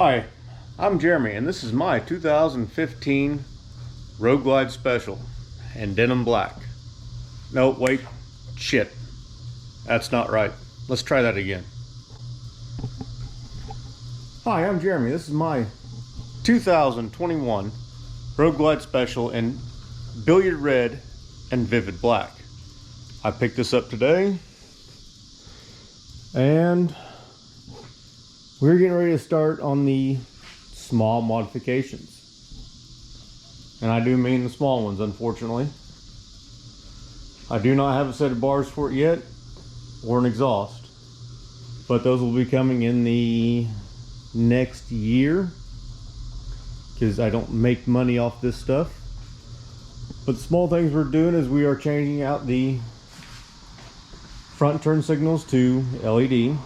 Hi, I'm Jeremy, and this is my 2015 Road Glide Special in denim black. No, wait, shit. That's not right. Let's try that again. Hi, I'm Jeremy. This is my 2021 Road Glide Special in billiard red and vivid black. I picked this up today, and we're getting ready to start on the small modifications. And I do mean the small ones, unfortunately. I do not have a set of bars for it yet, or an exhaust. But those will be coming in the next year, because I don't make money off this stuff. But the small things we're doing is we are changing out the front turn signals to LED.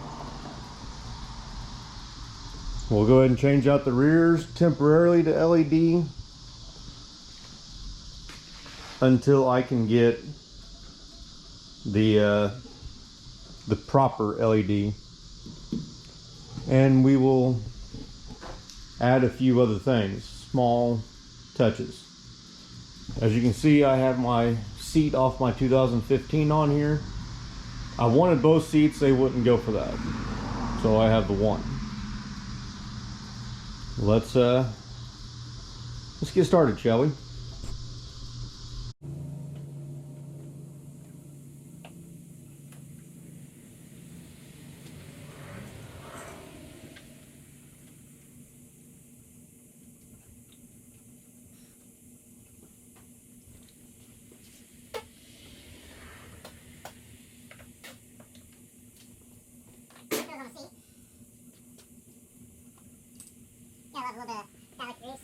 We'll go ahead and change out the rears temporarily to LED until I can get the proper LED, and we will add a few other things, small touches. As you can see, I have my seat off my 2015 on here. I wanted both seats, they wouldn't go for that, so I have the one. Let's get started, shall we? A little bit of phallic grease.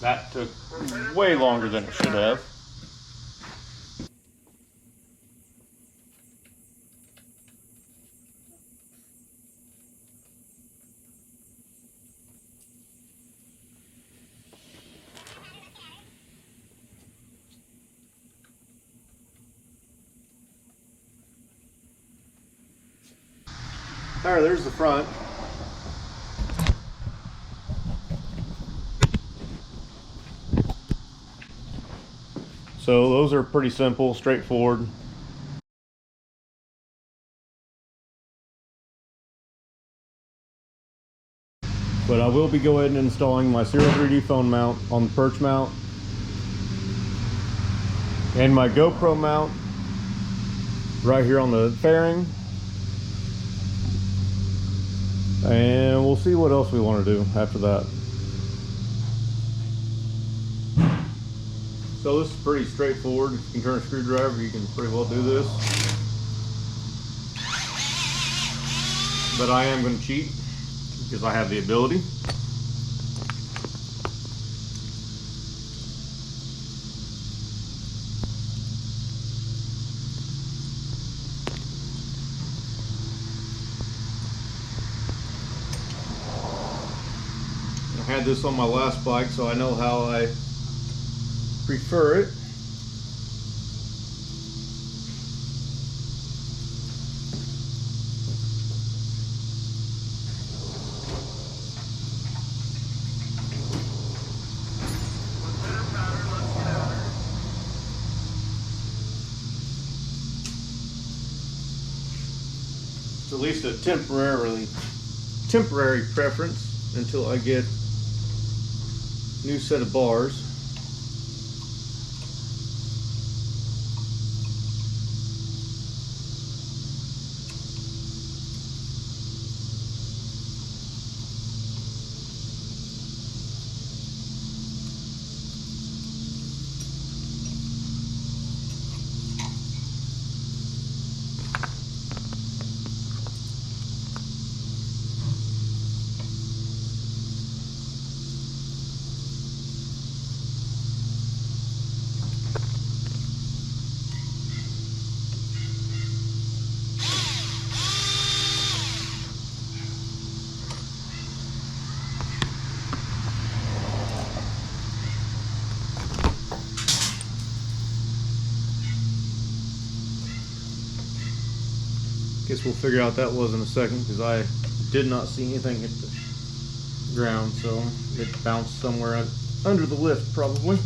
That took way longer than it should have. All right, there's the front. So those are pretty simple, straightforward. But I will be going and installing my Ciro 3D phone mount on the perch mount and my GoPro mount right here on the fairing. And we'll see what else we want to do after that. So this is pretty straightforward. If you can turn a screwdriver, you can pretty well do this. But I am going to cheat because I have the ability. I had this on my last bike, so I know how I prefer it. It's at least a temporary preference until I get new set of bars. Guess we'll figure out that was in a second, because I did not see anything hit the ground, so it bounced somewhere under the lift probably.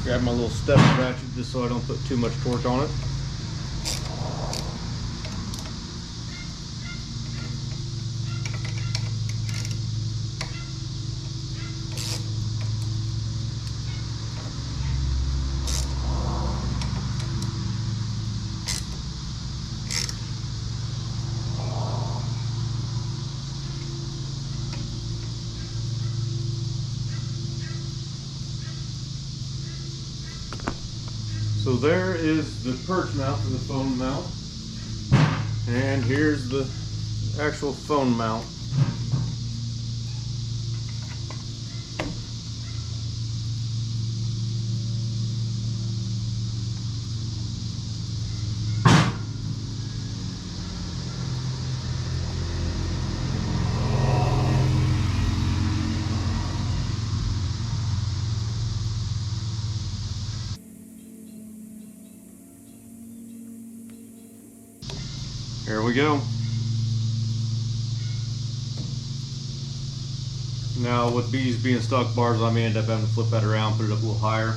Grab my little step ratchet just so I don't put too much torque on it. So there is the perch mount for the phone mount, and here's the actual phone mount. Here we go. Now with these being stock bars, I may end up having to flip that around, put it up a little higher.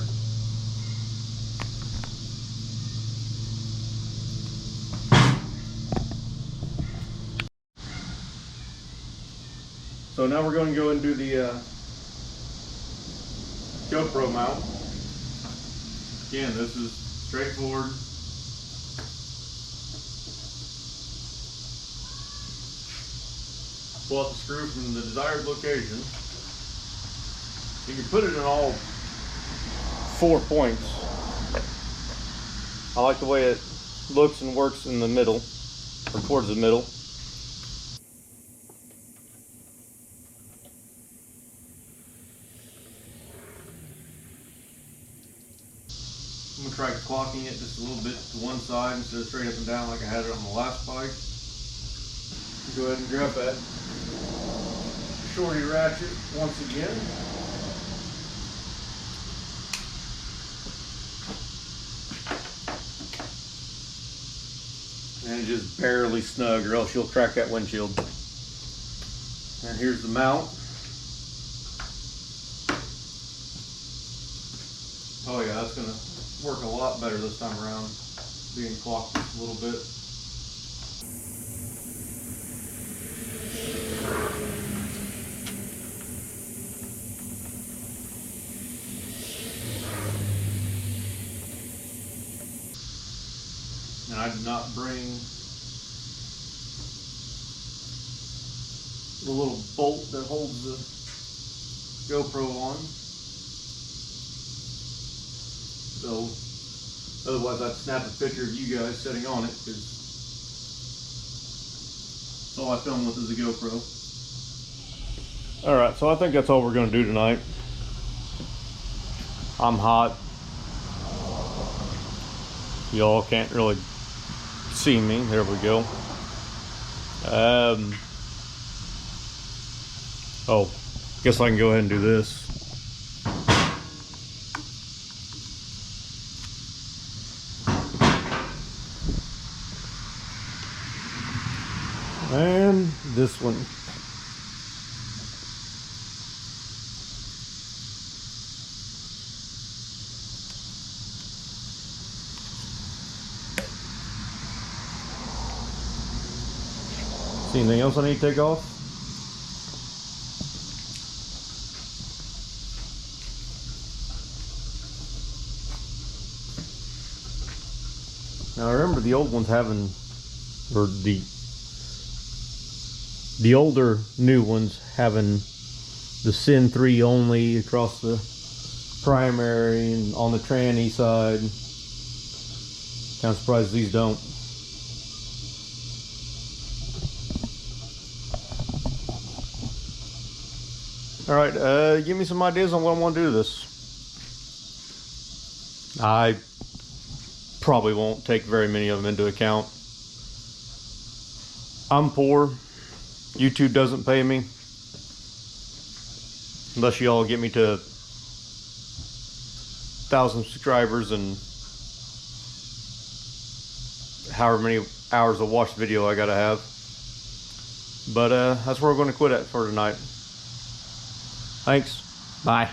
So now we're going to go and do the GoPro mount. Again, this is straightforward. Pull out the screw from the desired location. You can put it in all 4 points. I like the way it looks and works in the middle, or towards the middle. I'm going to try clocking it just a little bit to one side instead of straight up and down like I had it on the last bike. Go ahead and grab that shorty ratchet once again. And just barely snug, or else you'll crack that windshield. And here's the mount. Oh yeah, that's gonna work a lot better this time around, being clocked just a little bit. And I did not bring the little bolt that holds the GoPro on. So otherwise I'd snap a picture of you guys sitting on it, because all I film with is a GoPro. Alright, so I think that's all we're going to do tonight. I'm hot. Y'all can't really see me. There we go. Oh, guess I can go ahead and do this. And this one. See anything else I need to take off? Now I remember the old ones having, or the older new ones having the Sin 3 only across the primary and on the tranny side. Kind of surprised these don't. Alright, give me some ideas on what I want to do to this. I probably won't take very many of them into account. I'm poor. YouTube doesn't pay me. Unless y'all get me to 1,000 subscribers and however many hours of watched video I gotta have. But that's where we're going to quit at for tonight. Thanks. Bye.